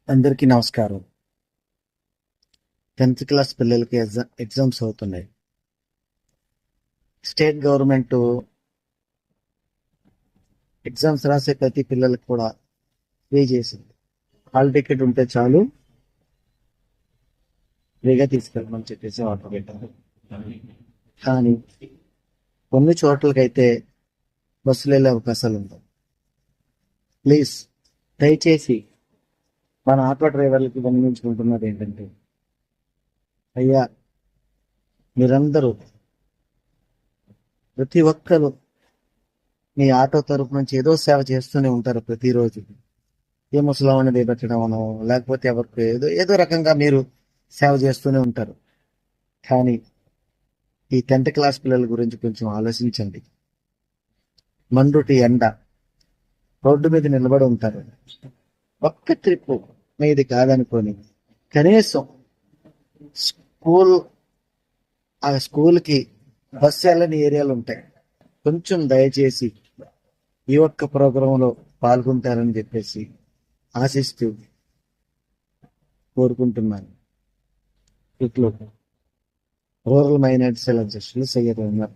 అందరికీ నమస్కారం. 10th class పిల్లలకి ఎగ్జామ్స్ అవుతున్నాయి. స్టేట్ గవర్నమెంట్ ఎగ్జామ్స్ రాసే ప్రతి పిల్లలకి కూడా పే చేసింది. హాల్ టికెట్ ఉంటే చాలు ఫ్రీగా తీసుకెళ్ళమని చెప్పేసి ఆర్డర్ పెట్టారు. కానీ కొన్ని చోట్లకైతే బస్సులు వెళ్ళే అవకాశాలు ఉంటాయి. ప్లీజ్ దయచేసి మన ఆటో డ్రైవర్లకి విన్నవించుకుంటున్నది ఏంటంటే, అయ్యా మీరందరూ ప్రతి ఒక్కరు మీ ఆటో తరపు నుంచి ఏదో సేవ చేస్తూనే ఉంటారు ప్రతిరోజు. ఏ ముసలామని పెట్టడమనో, లేకపోతే ఎవరికి ఏదో ఏదో రకంగా మీరు సేవ చేస్తూనే ఉంటారు. కానీ ఈ 10th క్లాస్ పిల్లల గురించి కొంచెం ఆలోచించండి. మండుటి ఎండ, రోడ్డు మీద నిలబడి ఉంటారు. ఒక్క ట్రిప్ మీది కాదనుకొని కనీసం స్కూల్ ఆ స్కూల్కి బస్సు వెళ్ళని ఏరియాలు ఉంటాయి. కొంచెం దయచేసి ఈ ఒక్క ప్రోగ్రాంలో పాల్గొంటారని చెప్పేసి ఆశిస్తూ కోరుకుంటున్నాను. ఇట్లు రూరల్ మైనార్టీ సెల్ అధ్యక్షులు సయ్యద్ ఉన్నారు.